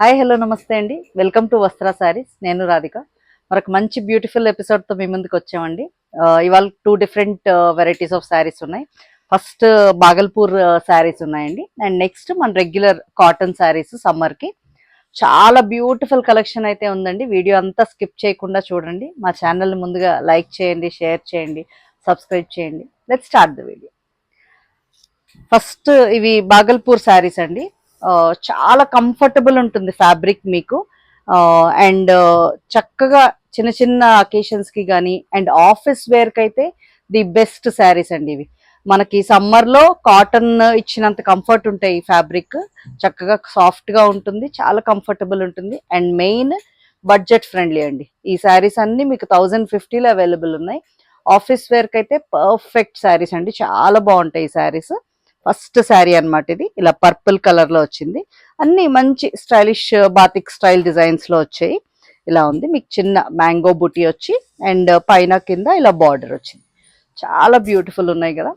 Hi hello నమస్తే అండి. Welcome to వస్త్ర శారీస్. నేను రాధిక. మరొక మంచి బ్యూటిఫుల్ ఎపిసోడ్తో మీ ముందుకు వచ్చామండి. ఇవాళ 2 డిఫరెంట్ వెరైటీస్ ఆఫ్ శారీస్ ఉన్నాయి. ఫస్ట్ బాగల్పూర్ శారీస్ ఉన్నాయండి. అండ్ నెక్స్ట్ మన రెగ్యులర్ కాటన్ శారీస్ సమ్మర్కి చాలా బ్యూటిఫుల్ కలెక్షన్ అయితే ఉందండి. వీడియో అంతా స్కిప్ చేయకుండా చూడండి. మా ఛానల్ని ముందుగా లైక్ చేయండి, షేర్ చేయండి, సబ్స్క్రైబ్ చేయండి. Let's start the video. First ఇవి బాగల్పూర్ శారీస్ అండి. చాలా కంఫర్టబుల్ ఉంటుంది ఫ్యాబ్రిక్ మీకు. అండ్ చక్కగా చిన్న చిన్న అకేషన్స్ కి కానీ అండ్ ఆఫీస్ వేర్ కి అయితే ది బెస్ట్ శారీస్ అండి ఇవి. మనకి సమ్మర్ లో కాటన్ ఇచ్చినంత కంఫర్ట్ ఉంటాయి. ఈ ఫ్యాబ్రిక్ చక్కగా సాఫ్ట్ గా ఉంటుంది, చాలా కంఫర్టబుల్ ఉంటుంది అండ్ మెయిన్ బడ్జెట్ ఫ్రెండ్లీ అండి. ఈ శారీస్ అన్ని మీకు 1050లో అవైలబుల్ ఉన్నాయి. ఆఫీస్ వేర్ కి అయితే పర్ఫెక్ట్ శారీస్ అండి, చాలా బాగుంటాయి ఈ శారీస్. ఫస్ట్ శారీ అనమాట ఇది. ఇలా పర్పుల్ కలర్ లో వచ్చింది. అన్ని మంచి స్టైలిష్ బాతిక్ స్టైల్ డిజైన్స్ లో వచ్చాయి. ఇలా ఉంది మీకు చిన్న మ్యాంగో బుటీ వచ్చి అండ్ పైన కింద ఇలా బార్డర్ వచ్చింది. చాలా బ్యూటిఫుల్ ఉన్నాయి కదా.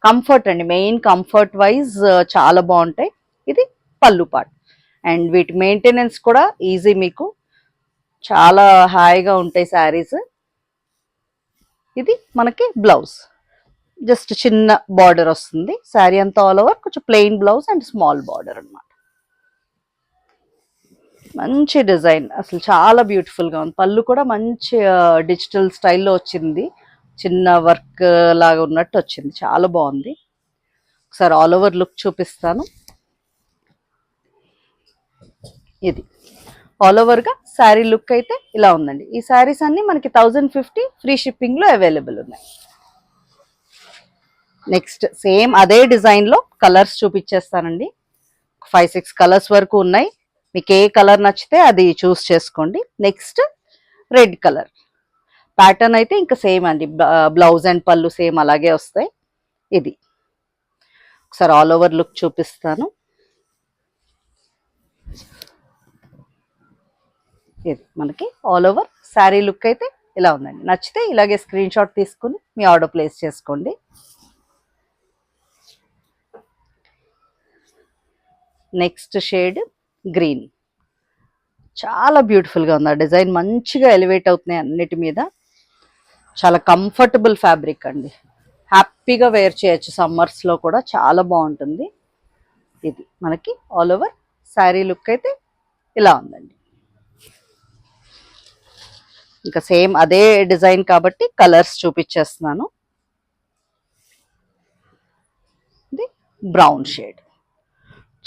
కంఫర్ట్ అండి, మెయిన్ కంఫర్ట్ వైజ్ చాలా బాగుంటాయి. ఇది పళ్ళు పార్ట్ అండ్ వీటి మెయింటెనెన్స్ కూడా ఈజీ, మీకు చాలా హాయిగా ఉంటాయి శారీస్. ఇది మనకి బ్లౌజ్, జస్ట్ చిన్న బార్డర్ వస్తుంది. శారీ అంతా ఆల్ ఓవర్ కొంచెం plain blouse and small border అనమాట. మంచి డిజైన్, అసలు చాలా బ్యూటిఫుల్ గా ఉంది. పళ్ళు కూడా మంచి డిజిటల్ స్టైల్లో వచ్చింది, చిన్న వర్క్ లాగా ఉన్నట్టు వచ్చింది, చాలా బాగుంది. ఒకసారి ఆల్ ఓవర్ లుక్ చూపిస్తాను. ఇది ఆల్ ఓవర్ గా శారీ లుక్ అయితే ఇలా ఉందండి. ఈ శారీస్ అన్ని మనకి 1050 ఫ్రీ షిప్పింగ్ లో అవైలబుల్ ఉన్నాయి. నెక్స్ట్ సేమ్ అదే డిజైన్ లో కలర్స్ చూపించేస్తానండి. 5-6 కలర్స్ వరకు ఉన్నాయి. మీకు ఏ కలర్ నచ్చితే అది చూస్ చేసుకోండి. నెక్స్ట్ రెడ్ కలర్ ప్యాటర్న్ అయితే ఇంకా సేమ్ అండి, బ్లౌజ్ అండ్ పళ్ళు సేమ్ అలాగే వస్తాయి. ఇది ఒకసారి ఆల్ ఓవర్ లుక్ చూపిస్తాను. ఇది మనకి ఆల్ ఓవర్ శారీ లుక్ అయితే ఇలా ఉందండి. నచ్చితే ఇలాగే స్క్రీన్ షాట్ తీసుకుని మీ ఆర్డర్ ప్లేస్ చేసుకోండి. నెక్స్ట్ షేడ్ గ్రీన్, చాలా బ్యూటిఫుల్గా ఉంది. ఆ డిజైన్ మంచిగా ఎలివేట్ అవుతున్నాయి అన్నిటి మీద. చాలా కంఫర్టబుల్ ఫ్యాబ్రిక్ అండి, హ్యాపీగా వేర్ చేయొచ్చు సమ్మర్స్లో కూడా, చాలా బాగుంటుంది. ఇది మనకి ఆల్ ఓవర్ శారీ లుక్ అయితే ఇలా ఉందండి. ఇంకా సేమ్ అదే డిజైన్ కాబట్టి కలర్స్ చూపించేస్తున్నాను. ఇది బ్రౌన్ షేడ్,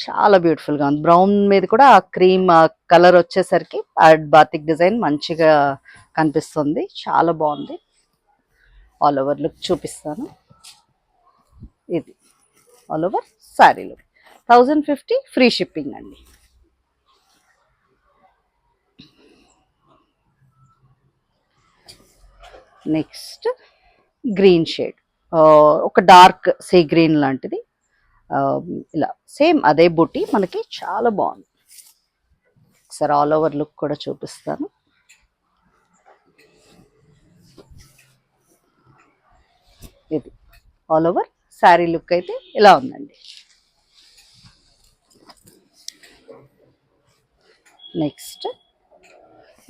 చాలా బ్యూటిఫుల్గా ఉంది. బ్రౌన్ మీద కూడా ఆ క్రీమ్ కలర్ వచ్చేసరికి ఆ బాతిక్ డిజైన్ మంచిగా కనిపిస్తుంది, చాలా బాగుంది. ఆల్ ఓవర్ లుక్ చూపిస్తాను. ఇది all over sari look, 1050 free shipping అండి. నెక్స్ట్ గ్రీన్ షేడ్, ఒక డార్క్ సీ గ్రీన్ లాంటిది. ఇలా సేమ్ అదే బుట్టి మనకి చాలా బాగుంది. ఒకసారి ఆల్ ఓవర్ లుక్ కూడా చూపిస్తాను. ఇది ఆల్ ఓవర్ శారీ లుక్ అయితే ఇలా ఉందండి. నెక్స్ట్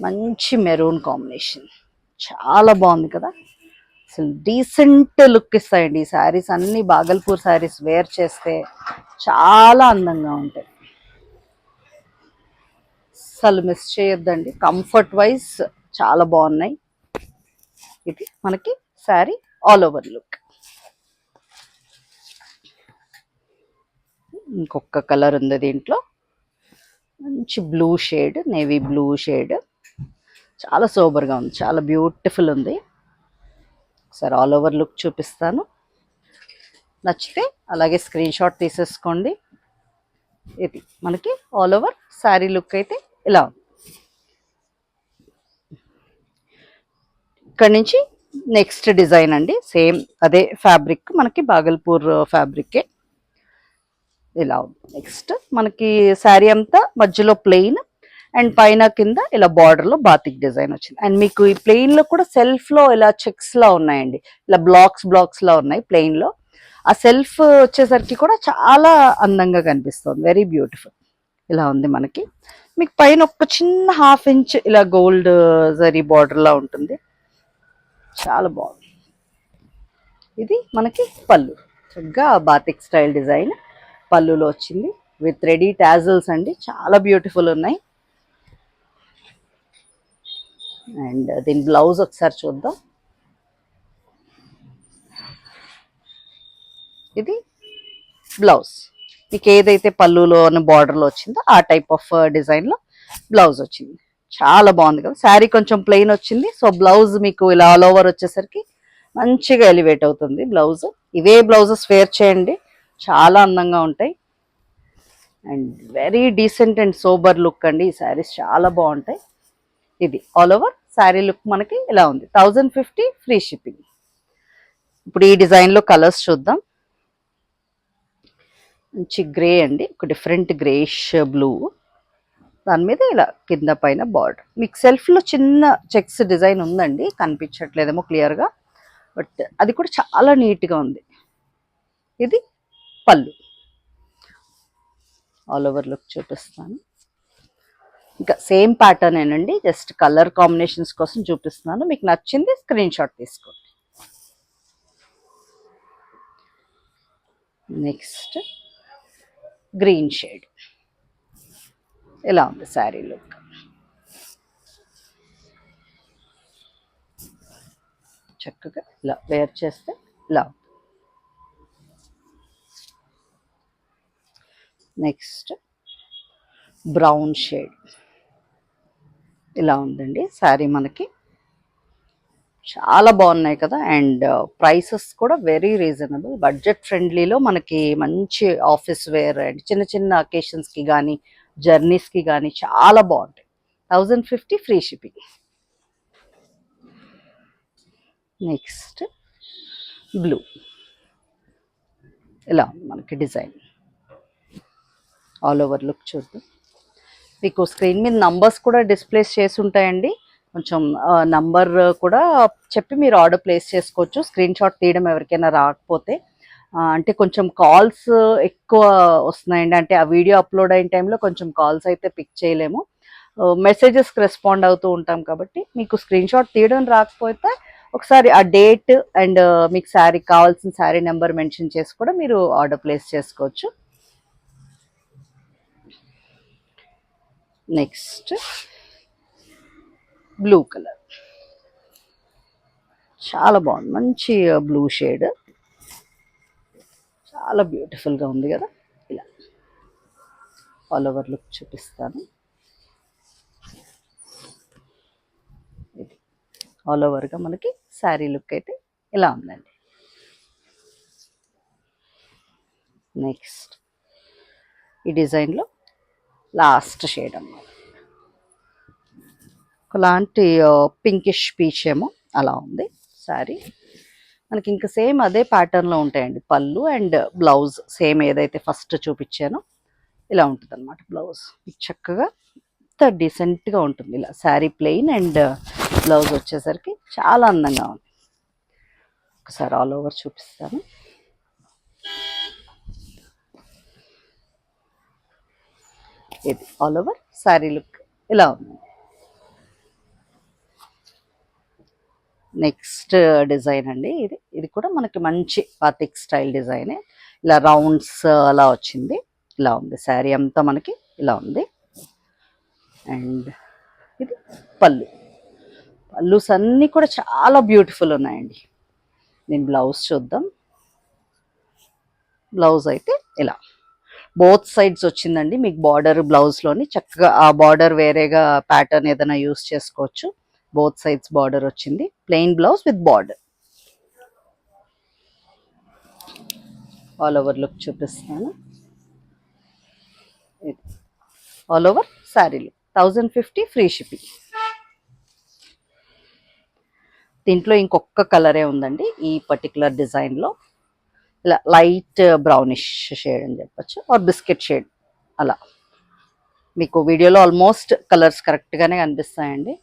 మంచి మెరూన్ కాంబినేషన్, చాలా బాగుంది కదా. అసలు డీసెంట్ లుక్ ఇస్తాయండి ఈ శారీస్ అన్ని. బాగల్పూర్ శారీస్ వేర్ చేస్తే చాలా అందంగా ఉంటాయి, అసలు మిస్ చేయొద్దండి. కంఫర్ట్ వైజ్ చాలా బాగున్నాయి. ఇది మనకి శారీ ఆల్ ఓవర్ లుక్. ఇంకొక కలర్ ఉంది దీంట్లో, మంచి blue shade, navy blue shade, చాలా సూపర్గా ఉంది, చాలా బ్యూటిఫుల్ ఉంది. ఒకసారి ఆల్ ఓవర్ లుక్ చూపిస్తాను. నచ్చితే అలాగే స్క్రీన్ షాట్ తీసేసుకోండి. ఇది మనకి ఆల్ ఓవర్ శారీ లుక్ అయితే ఇలా ఉంది. ఇక్కడ నుంచి నెక్స్ట్ డిజైన్ అండి, సేమ్ అదే ఫ్యాబ్రిక్, మనకి బాగల్పూర్ ఫ్యాబ్రికే ఇలా ఉంది. నెక్స్ట్ మనకి శారీ అంతా మధ్యలో ప్లెయిన్ అండ్ పైన కింద ఇలా బార్డర్ లో బాతిక్ డిజైన్ వచ్చింది. అండ్ మీకు ఈ ప్లెయిన్ లో కూడా సెల్ఫ్ లో ఇలా చెక్స్ లా ఉన్నాయండి, ఇలా బ్లాక్స్ లా ఉన్నాయి ప్లెయిన్ లో. ఆ సెల్ఫ్ వచ్చేసరికి కూడా చాలా అందంగా కనిపిస్తుంది, వెరీ బ్యూటిఫుల్. ఇలా ఉంది మనకి. మీకు పైన ఒక చిన్న 1/2 ఇంచ్ ఇలా గోల్డ్ జరీ బార్డర్ లా ఉంటుంది, చాలా బాగుంది. ఇది మనకి పళ్ళు, చక్కగా బాతిక్ స్టైల్ డిజైన్ పళ్ళులో వచ్చింది విత్ రెడీ టాజల్స్ అండి, చాలా బ్యూటిఫుల్ ఉన్నాయి. అండ్ దీని బ్లౌజ్ ఒకసారి చూద్దాం. ఇది బ్లౌజ్, మీకు ఏదైతే పళ్ళులో బార్డర్లో వచ్చిందో ఆ టైప్ ఆఫ్ డిజైన్లో బ్లౌజ్ వచ్చింది, చాలా బాగుంది కదా. శారీ కొంచెం ప్లెయిన్ వచ్చింది, సో బ్లౌజ్ మీకు ఇలా ఆల్ ఓవర్ వచ్చేసరికి మంచిగా ఎలివేట్ అవుతుంది బ్లౌజ్. ఇవే బ్లౌజెస్ వేర్ చేయండి, చాలా అందంగా ఉంటాయి. And very decent and sober look అండి, ఈ శారీస్ చాలా బాగుంటాయి. ఇది ఆల్ ఓవర్ శారీ లుక్ మనకి ఇలా ఉంది. 1050 ఫ్రీ షిప్పింగ్. ఇప్పుడు ఈ డిజైన్లో కలర్స్ చూద్దాం. మంచి గ్రే అండి, ఒక డిఫరెంట్ గ్రేష్ బ్లూ, దాని మీద ఇలా కింద పైన బార్డర్. మీకు సెల్ఫ్లో చిన్న చెక్స్ డిజైన్ ఉందండి, కనిపించట్లేదేమో క్లియర్గా, బట్ అది కూడా చాలా నీట్గా ఉంది. ఇది పళ్ళు, ఆల్ ఓవర్ లుక్ చూపిస్తాను. ఇంకా సేమ్ ప్యాటర్న్ ఏనండి, జస్ట్ కలర్ కాంబినేషన్స్ కోసం చూపిస్తున్నాను. మీకు నచ్చింది స్క్రీన్ షాట్ తీసుకోండి. నెక్స్ట్ గ్రీన్ షేడ్, ఇలా ఉంది శారీ లుక్. చక్కగా ఇలా వేర్ చేస్తే ఇలా. నెక్స్ట్ బ్రౌన్ షేడ్, ఇలా ఉందండి శారీ మనకి, చాలా బాగున్నాయి కదా. అండ్ ప్రైసెస్ కూడా వెరీ రీజనబుల్, బడ్జెట్ ఫ్రెండ్లీలో మనకి మంచి ఆఫీస్ వేర్ అండ్ చిన్న చిన్న అకేషన్స్కి కానీ జర్నీస్కి కానీ చాలా బాగుంటాయి. 1050 ఫ్రీ షిప్పింగ్. నెక్స్ట్ బ్లూ, ఇలా ఉంది మనకి డిజైన్, ఆల్ ఓవర్ లుక్ చూద్దాం. మీకు స్క్రీన్ మీద నంబర్స్ కూడా డిస్ప్లేస్ చేసి ఉంటాయండి, కొంచెం నంబర్ కూడా చెప్పి మీరు ఆర్డర్ ప్లేస్ చేసుకోవచ్చు. స్క్రీన్ షాట్ తీయడం ఎవరికైనా రాకపోతే, అంటే కొంచెం కాల్స్ ఎక్కువ వస్తున్నాయండి, అంటే ఆ వీడియో అప్లోడ్ అయిన టైంలో కొంచెం కాల్స్ అయితే పిక్ చేయలేము, మెసేజెస్కి రెస్పాండ్ అవుతూ ఉంటాం. కాబట్టి మీకు స్క్రీన్ షాట్ తీయడం రాకపోతే ఒకసారి ఆ డేట్ అండ్ మీకు శారీ కావాల్సిన శారీ నెంబర్ మెన్షన్ చేసి కూడా మీరు ఆర్డర్ ప్లేస్ చేసుకోవచ్చు. నెక్స్ట్ బ్లూ కలర్, చాలా బాగుంది, మంచి బ్లూ షేడ్, చాలా బ్యూటిఫుల్గా ఉంది కదా. ఇలా ఆల్ ఓవర్ లుక్ చూపిస్తాను. ఇది ఆల్ ఓవర్గా మనకి శారీ లుక్ అయితే ఇలా ఉందండి. నెక్స్ట్ ఈ డిజైన్లో లాస్ట్ షేడ్ అన్నమాట, ఒకలాంటి పింకిష్ పీచ్ ఏమో అలా ఉంది శారీ మనకి. ఇంకా సేమ్ అదే ప్యాటర్న్లో ఉంటాయండి పళ్ళు అండ్ బ్లౌజ్, సేమ్ ఏదైతే ఫస్ట్ చూపించానో ఇలా ఉంటుంది అనమాట బ్లౌజ్. చక్కగా ఇంత డీసెంట్గా ఉంటుంది ఇలా శారీ ప్లెయిన్ అండ్ బ్లౌజ్ వచ్చేసరికి చాలా అందంగా ఉంది. ఒకసారి ఆల్ ఓవర్ చూపిస్తాను. ఇది ఆల్ ఓవర్ శారీ లుక్ ఇలా ఉంది. నెక్స్ట్ డిజైన్ అండి, ఇది కూడా మనకి మంచి బాతిక్ స్టైల్ డిజైనే, ఇలా రౌండ్స్ అలా వచ్చింది, ఇలా ఉంది శారీ అంతా మనకి ఇలా ఉంది. అండ్ ఇది పళ్ళుస్ అన్నీ కూడా చాలా బ్యూటిఫుల్ ఉన్నాయండి. నేను బ్లౌజ్ చూద్దాం. బ్లౌజ్ అయితే ఇలా బోత్ సైడ్స్ వచ్చిందండి మీకు బార్డర్ బ్లౌజ్లోని, చక్కగా ఆ బార్డర్ వేరేగా ప్యాటర్న్ ఏదైనా యూస్ చేసుకోవచ్చు. బోత్ సైడ్స్ బార్డర్ వచ్చింది, plain blouse with border. All over look చూపిస్తాను. All over sari look 1050 free shipping. దీంట్లో ఇంకొక కలరే ఉందండి ఈ పర్టికులర్ డిజైన్లో, ఇలా లైట్ బ్రౌనిష్ షేడ్ అని చెప్పచ్చు, ఆర్ బిస్కెట్ షేడ్ అలా. మీకు వీడియోలో ఆల్మోస్ట్ కలర్స్ కరెక్ట్గానే కనిపిస్తాయండి,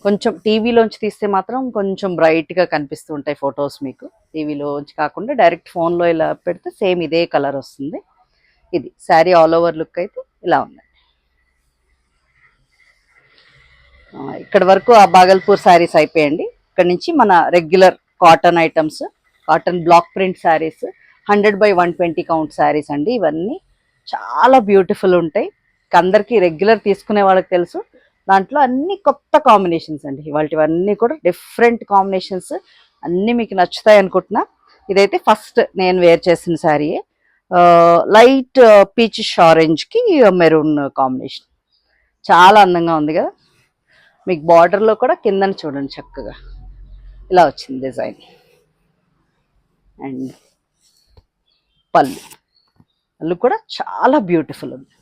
కొంచెం టీవీలోంచి తీస్తే మాత్రం కొంచెం బ్రైట్గా కనిపిస్తూ ఉంటాయి ఫొటోస్. మీకు టీవీలోంచి కాకుండా డైరెక్ట్ ఫోన్లో ఇలా పెడితే సేమ్ ఇదే కలర్ వస్తుంది. ఇది శారీ ఆల్ ఓవర్ లుక్ అయితే ఇలా ఉంది. ఇక్కడ వరకు ఆ బాగల్పూర్ శారీస్ అయిపోయండి. ఇక్కడ నుంచి మన regular cotton items, cotton block print sarees, 100/120 count sarees అండి. ఇవన్నీ చాలా బ్యూటిఫుల్ ఉంటాయి. అందరికీ రెగ్యులర్ తీసుకునే వాళ్ళకి తెలుసు. దాంట్లో అన్ని కొత్త కాంబినేషన్స్ అండి. ఇవన్నీ కూడా డిఫరెంట్ కాంబినేషన్స్, అన్నీ మీకు నచ్చుతాయి అనుకుంటున్నా. ఇదైతే ఫస్ట్ నేను వేర్ చేసిన శారీ, లైట్ పీచిష్ ఆరెంజ్కి మెరూన్ కాంబినేషన్. చాలా అందంగా ఉంది కదా. మీకు బార్డర్లో కూడా కిందని చూడండి చక్కగా ఇలా వచ్చింది డిజైన్. అండ్ పళ్ళు కూడా చాలా బ్యూటిఫుల్ ఉంది.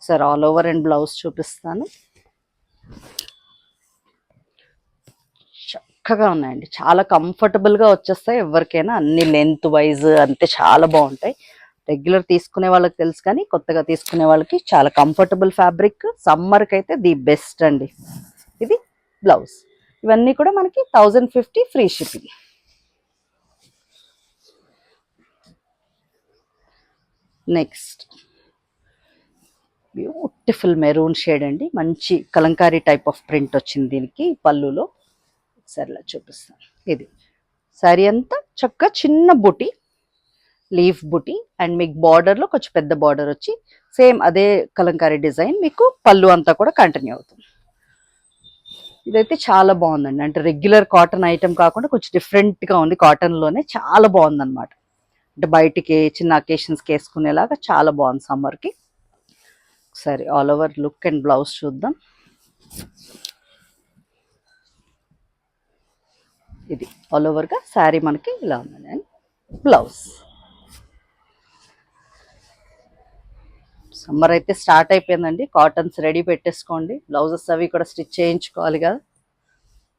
Sir all over and blouse చూపిస్తాను. చక్కగా ఉన్నాయండి, చాలా కంఫర్టబుల్గా వచ్చేస్తాయి ఎవరికైనా. అన్ని లెంత్ వైజ్ అంతే చాలా బాగుంటాయి. రెగ్యులర్ తీసుకునే వాళ్ళకి తెలుసు, కానీ కొత్తగా తీసుకునే వాళ్ళకి చాలా కంఫర్టబుల్ ఫ్యాబ్రిక్. సమ్మర్కి అయితే ది బెస్ట్ అండి. ఇది బ్లౌజ్. ఇవన్నీ కూడా మనకి 1050 free shipping. Next beautiful maroon shade అండి. మంచి కలంకారీ టైప్ ఆఫ్ ప్రింట్ వచ్చింది దీనికి పళ్ళులో. సరేలా చూపిస్తాను. ఇది శారీ అంతా చక్కగా చిన్న బుటీ, లీఫ్ బుటీ, అండ్ మీకు బార్డర్లో కొంచెం పెద్ద బార్డర్ వచ్చి సేమ్ అదే కలంకారీ డిజైన్ మీకు పళ్ళు అంతా కూడా కంటిన్యూ అవుతుంది. ఇదైతే చాలా బాగుందండి. అంటే రెగ్యులర్ కాటన్ ఐటమ్ కాకుండా కొంచెం డిఫరెంట్గా ఉంది. కాటన్లోనే చాలా బాగుందన్నమాట. అంటే బయటికి చిన్న అకేషన్స్కి వేసుకునేలాగా చాలా బాగుంది సమ్మర్కి. సరే all over look and blouse చూద్దాం. ఇది ఆల్ ఓవర్గా శారీ మనకి ఇలా ఉందండి. And blouse. సమ్మర్ అయితే స్టార్ట్ అయిపోయిందండి. కాటన్స్ రెడీ పెట్టేసుకోండి. బ్లౌజెస్ అవి కూడా స్టిచ్ చేయించుకోవాలి కదా.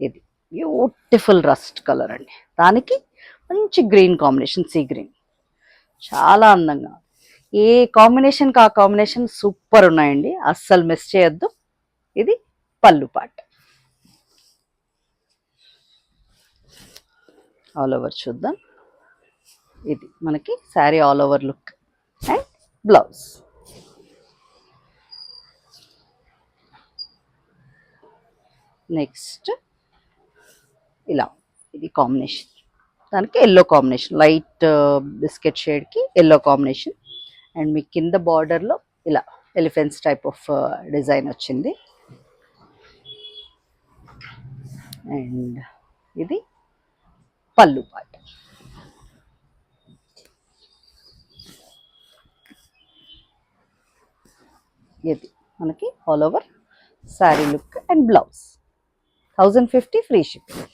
ఇది బ్యూటిఫుల్ రస్ట్ కలర్ అండి. దానికి మంచి గ్రీన్ కాంబినేషన్, సీ గ్రీన్, చాలా అందంగా. ఏ కాంబినేషన్కి ఆ కాంబినేషన్ సూపర్ ఉన్నాయండి, అస్సలు మిస్ చేయొద్దు. ఇది పళ్ళు పార్ట్. ఆల్ ఓవర్ చూద్దాం. ఇది మనకి sari all over look and blouse. Next ఇలా ఇది కాంబినేషన్, దానికి ఎల్లో కాంబినేషన్, లైట్ బిస్కెట్ షేడ్కి ఎల్లో కాంబినేషన్. అండ్ మీ కింద బార్డర్లో ఇలా ఎలిఫెంట్స్ టైప్ ఆఫ్ డిజైన్ వచ్చింది. అండ్ ఇది పళ్ళు పార్ట్. ఇది మనకి all over sari look and blouse. 1050 free shipping.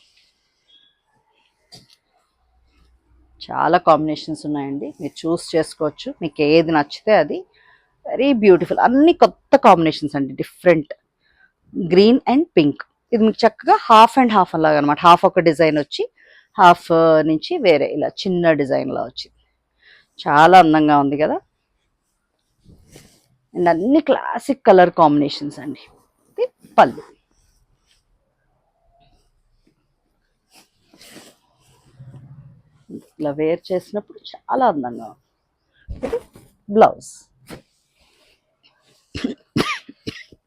చాలా కాంబినేషన్స్ ఉన్నాయండి, మీరు చూస్ చేసుకోవచ్చు. మీకు ఏది నచ్చితే అది. వెరీ బ్యూటిఫుల్, అన్ని కొత్త కాంబినేషన్స్ అండి, డిఫరెంట్. Green and pink. ఇది మీకు చక్కగా హాఫ్ అండ్ హాఫ్ అలాగా అనమాట. హాఫ్ ఒక డిజైన్ వచ్చి హాఫ్ నుంచి వేరే ఇలా చిన్న డిజైన్లా వచ్చింది. చాలా అందంగా ఉంది కదా. అండ్ అన్ని క్లాసిక్ కలర్ కాంబినేషన్స్ అండి. ఇది పళ్ళు. ఇలా వేర్ చేసినప్పుడు చాలా అందంగా ఉంది. ఇది బ్లౌజ్.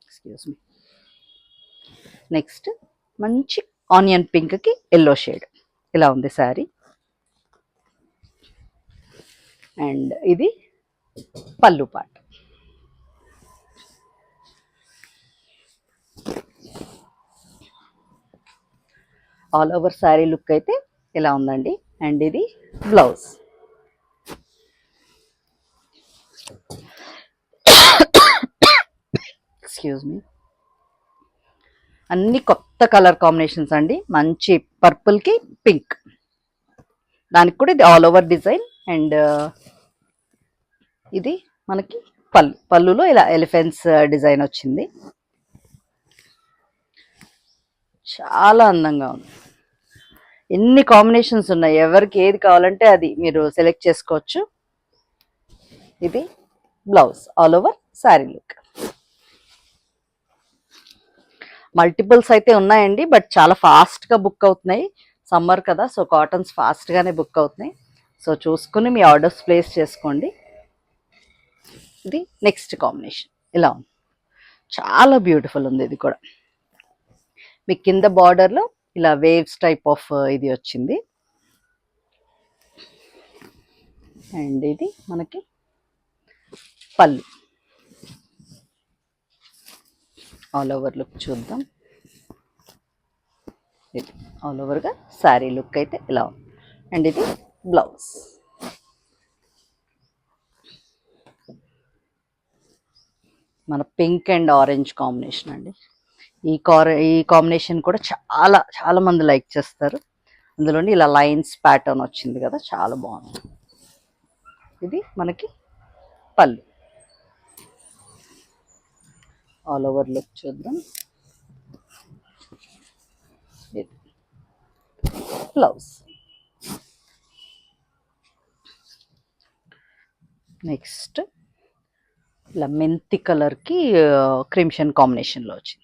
Excuse me. నెక్స్ట్ మంచి ఆనియన్ పింక్కి ఎల్లో షేడ్ ఇలా ఉంది శారీ. అండ్ ఇది pallu part. All over sari look అయితే ఇలా ఉందండి. అండ్ ఇది బ్లౌజ్. Excuse me. అన్ని కొత్త కలర్ కాంబినేషన్స్ అండి. మంచి పర్పుల్కి పింక్, దానికి కూడా ఇది ఆల్ ఓవర్ డిజైన్. అండ్ ఇది మనకి పళ్ళులో ఇలా ఎలిఫెంట్స్ డిజైన్ వచ్చింది. చాలా అందంగా ఉంది. ఎన్ని కాంబినేషన్స్ ఉన్నాయి, ఎవరికి ఏది కావాలంటే అది మీరు సెలెక్ట్ చేసుకోవచ్చు. ఇది blouse. All over sari look. Multiples అయితే ఉన్నాయండి, బట్ చాలా ఫాస్ట్గా బుక్ అవుతున్నాయి. సమ్మర్ కదా, సో కాటన్స్ ఫాస్ట్గానే బుక్ అవుతున్నాయి. సో చూసుకుని మీ ఆర్డర్స్ ప్లేస్ చేసుకోండి. ఇది నెక్స్ట్ కాంబినేషన్. ఇలా ఉంది, చాలా బ్యూటిఫుల్ ఉంది. ఇది కూడా మీకు కింద బార్డర్లో ఇలా వేవ్స్ టైప్ ఆఫ్ ఇది వచ్చింది. అండ్ ఇది మనకి పళ్ళు. ఆల్ ఓవర్ లుక్ చూద్దాం. ఇది ఆల్ ఓవర్గా శారీ లుక్ అయితే ఇలా ఉంది. అండ్ ఇది బ్లౌజ్. మన పింక్ అండ్ ఆరెంజ్ కాంబినేషన్ అండి. ఈ కాంబినేషన్ కూడా చాలా చాలా మంది లైక్ చేస్తారు. అందులోని ఇలా లైన్స్ ప్యాటర్న్ వచ్చింది కదా, చాలా బాగుంది. ఇది మనకి పళ్ళు. ఆల్ ఓవర్ లుక్ చూద్దాం. ఇది బ్లౌజ్. నెక్స్ట్ ఇలా మెంతి కలర్కి క్రిమ్షన్ కాంబినేషన్లో వచ్చింది.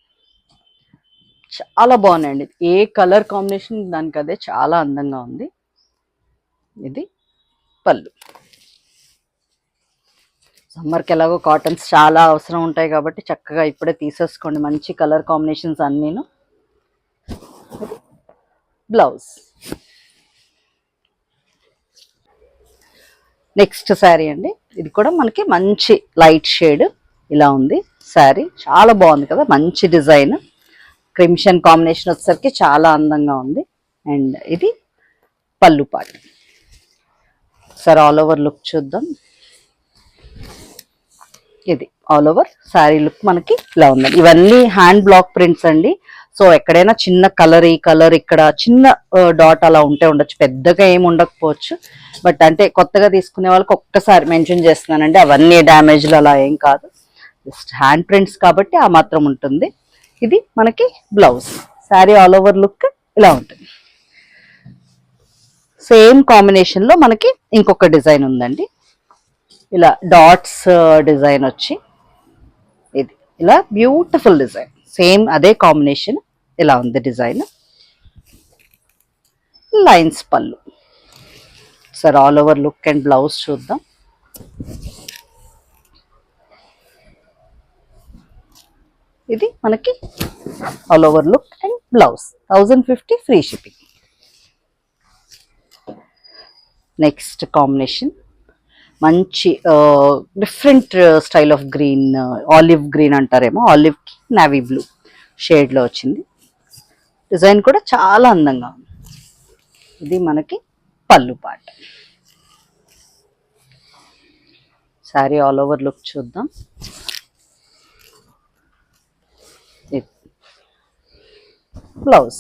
చాలా బాగున్నాయండి. ఏ కలర్ కాంబినేషన్ దానికి అదే చాలా అందంగా ఉంది. ఇది పళ్ళు. సమ్మర్కి ఎలాగో కాటన్స్ చాలా అవసరం ఉంటాయి కాబట్టి చక్కగా ఇప్పుడే తీసేసుకోండి, మంచి కలర్ కాంబినేషన్స్ అన్నీను. బ్లౌజ్. నెక్స్ట్ శారీ అండి. ఇది కూడా మనకి మంచి లైట్ షేడ్ ఇలా ఉంది శారీ. చాలా బాగుంది కదా, మంచి డిజైన్. క్రిమ్షన్ కాంబినేషన్ వచ్చేసరికి చాలా అందంగా ఉంది. అండ్ ఇది పళ్ళు పార్ట్. సరే ఆల్ ఓవర్ లుక్ చూద్దాం. ఇది ఆల్ ఓవర్ శారీ లుక్ మనకి ఇలా ఉందండి. ఇవన్నీ హ్యాండ్ బ్లాక్ ప్రింట్స్ అండి. సో ఎక్కడైనా చిన్న కలర్, ఈ కలర్ ఇక్కడ చిన్న డాట్ అలా ఉంటే ఉండొచ్చు, పెద్దగా ఏమి ఉండకపోవచ్చు. బట్ అంటే కొత్తగా తీసుకునే వాళ్ళకి ఒక్కసారి మెన్షన్ చేస్తున్నానండి, అవన్నీ డ్యామేజ్లు అలా ఏం కాదు, జస్ట్ హ్యాండ్ ప్రింట్స్ కాబట్టి ఆ మాత్రం ఉంటుంది. ఇది మనకి blouse. Sari all over look ఇలా ఉంటుంది. సేమ్ కాంబినేషన్లో మనకి ఇంకొక డిజైన్ ఉందండి. ఇలా డాట్స్ డిజైన్ వచ్చి ఇది ఇలా బ్యూటిఫుల్ డిజైన్. సేమ్ అదే కాంబినేషన్ ఇలా ఉంది డిజైన్. లైన్స్ పళ్ళు. సరే all over look and blouse చూద్దాం. ఇది మనకి all over look and blouse. 1050 free shipping. Next combination మంచి different style of green, olive green అంటారేమో, ఆలివ్ నావీ బ్లూ షేడ్లో వచ్చింది. డిజైన్ కూడా చాలా అందంగా ఉంది. ఇది మనకి pallu part. Sari all over look చూద్దాం. బ్లౌజ్.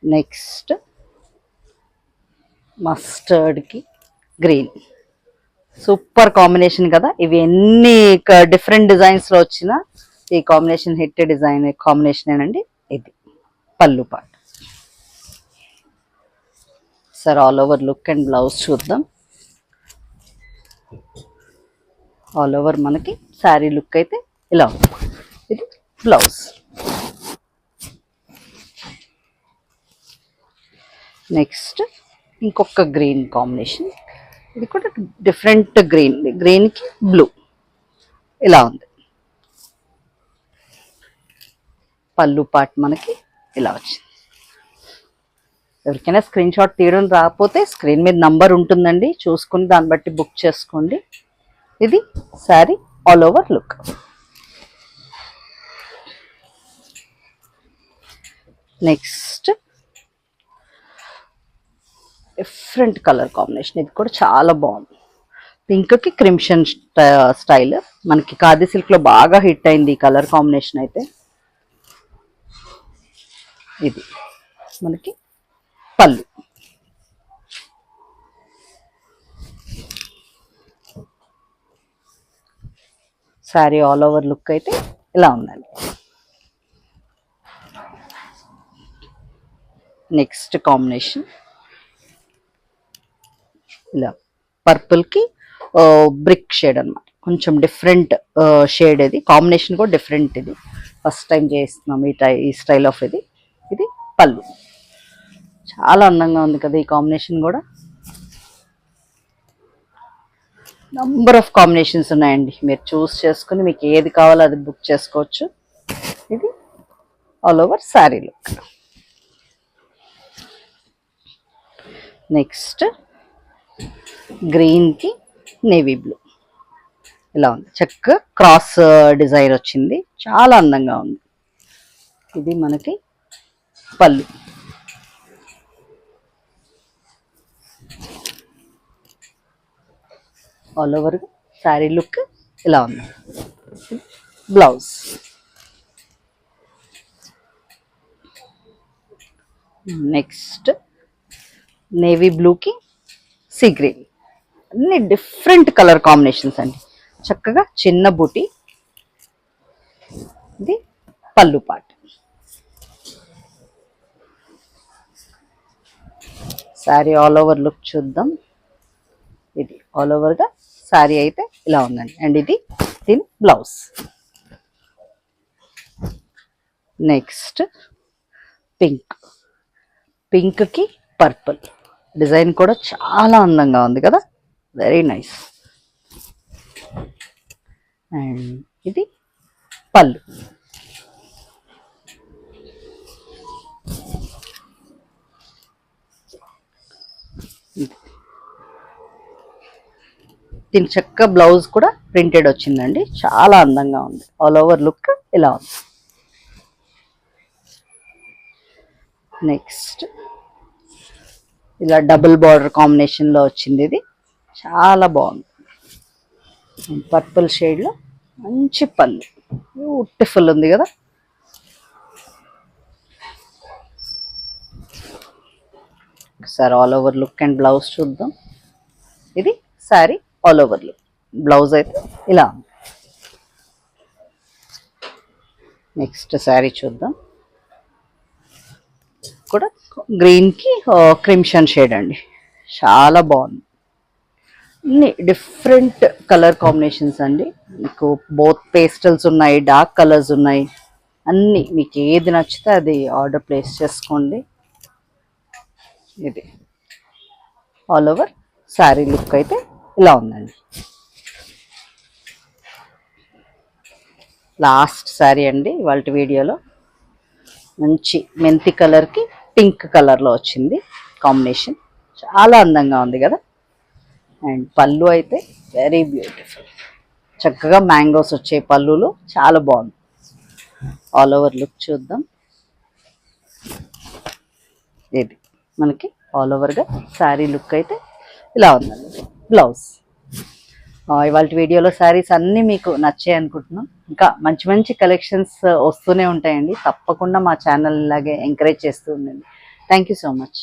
నెక్స్ట్ మస్టర్డ్కి గ్రీన్. సూపర్ కాంబినేషన్ కదా. ఇవి ఎన్ని డిఫరెంట్ డిజైన్స్లో వచ్చినా ఈ కాంబినేషన్ హిట్ డిజైన్ కాంబినేషన్ ఏనండి. ఇది పళ్ళు పార్ట్. సరే all over look and blouse చూద్దాం. ఆల్ ఓవర్ మనకి శారీ లుక్ అయితే ఇలా ఉంది. ఇది బ్లౌజ్. నెక్స్ట్ ఇంకొక గ్రీన్ కాంబినేషన్. ఇది కూడా డిఫరెంట్ గ్రీన్, గ్రీన్కి బ్లూ ఇలా ఉంది. పళ్ళు పార్ట్ మనకి ఇలా వచ్చింది. ఎవరికైనా స్క్రీన్ షాట్ తీయడం రాకపోతే స్క్రీన్ మీద నంబర్ ఉంటుందండి, చూసుకుని దాన్ని బట్టి బుక్ చేసుకోండి. ఇది sari all over look. Next different colour combination. ఇది కూడా చాలా బాగుంది. పింక్కి క్రిమ్షన్ స్టైల్. మనకి ఖాదీ సిల్క్లో బాగా హిట్ అయింది ఈ కలర్ కాంబినేషన్ అయితే. ఇది మనకి పళ్ళు. శారీ ఆల్ ఓవర్ లుక్ అయితే ఇలా ఉందండి. నెక్స్ట్ కాంబినేషన్ ఇలా పర్పుల్కి బ్రిక్ షేడ్ అనమాట, కొంచెం డిఫరెంట్ షేడ్. ఇది కాంబినేషన్ కూడా డిఫరెంట్. ఇది ఫస్ట్ టైం చేస్తున్నాం ఈ స్టైల్ ఆఫ్ ఇది. ఇది పళ్ళు. చాలా అందంగా ఉంది కదా ఈ కాంబినేషన్ కూడా. నంబర్ ఆఫ్ కాంబినేషన్స్ ఉన్నాయండి, మీరు చూస్ చేసుకుని మీకు ఏది కావాలో అది బుక్ చేసుకోవచ్చు. ఇది all over sari look. Next గ్రీన్కి నేవీ బ్లూ ఇలా ఉంది, చక్కగా క్రాస్ డిజైన్ వచ్చింది, చాలా అందంగా ఉంది. ఇది మనకి పళ్ళు. ఆల్ ఓవర్ శారీ లుక్ ఇలా ఉంది. బ్లౌజ్. నెక్స్ట్ నేవీ బ్లూకి సీ గ్రీన్, అన్ని డిఫరెంట్ కలర్ కాంబినేషన్స్ అండి, చక్కగా చిన్న బూటీ. ఇది పళ్ళు పాట. శారీ ఆల్ ఓవర్ లుక్ చూద్దాం. ఇది ఆల్ ఓవర్గా శారీ అయితే ఇలా ఉందండి, అండ్ ఇది దీని బ్లౌజ్. నెక్స్ట్ పింక్, పింక్కి పర్పుల్ డిజైన్ కూడా చాలా అందంగా ఉంది కదా, వెరీ నైస్. అండ్ ఇది పళ్ళు. దీని చక్క బ్లౌజ్ కూడా ప్రింటెడ్ వచ్చిందండి, చాలా అందంగా ఉంది. ఆల్ ఓవర్ లుక్ ఇలా ఉంది. నెక్స్ట్ ఇలా డబుల్ బార్డర్ కాంబినేషన్లో వచ్చింది, ఇది చాలా బాగుంది. పర్పుల్ షేడ్లో మంచి పళ్ళు, బ్యూటిఫుల్ ఉంది కదా. ఒకసారి all over look and blouse చూద్దాం. ఇది sari all over look, blouse అయితే ఇలా ఉంది. నెక్స్ట్ శారీ చూద్దాం. కూడా గ్రీన్కి క్రిమ్షన్ షేడ్ అండి, చాలా బాగుంది. అన్ని డిఫరెంట్ కలర్ కాంబినేషన్స్ అండి, మీకు బోత్ పేస్టల్స్ ఉన్నాయి, డార్క్ కలర్స్ ఉన్నాయి, అన్నీ మీకు ఏది నచ్చితే అది ఆర్డర్ ప్లేస్ చేసుకోండి. ఇది ఆల్ ఓవర్ శారీ లుక్ అయితే ఇలా ఉందండి. లాస్ట్ శారీ అండి ఇవాళ వీడియోలో, మంచి మెంతి కలర్కి పింక్ కలర్లో వచ్చింది కాంబినేషన్, చాలా అందంగా ఉంది కదా. అండ్ పళ్ళు అయితే వెరీ బ్యూటిఫుల్, చక్కగా మ్యాంగోస్ వచ్చే పళ్ళులో చాలా బాగుంది. ఆల్ ఓవర్ లుక్ చూద్దాం. ఇది మనకి ఆల్ ఓవర్గా శారీ లుక్ అయితే ఇలా ఉందండి. బ్లౌజ్. ఇవాళ వీడియోలో శారీస్ అన్నీ మీకు నచ్చాయి అనుకుంటున్నాం. ఇంకా మంచి మంచి కలెక్షన్స్ వస్తూనే ఉంటాయండి, తప్పకుండా మా ఛానల్ ఇలాగే ఎంకరేజ్ చేస్తూ ఉండండి. Thank you so much.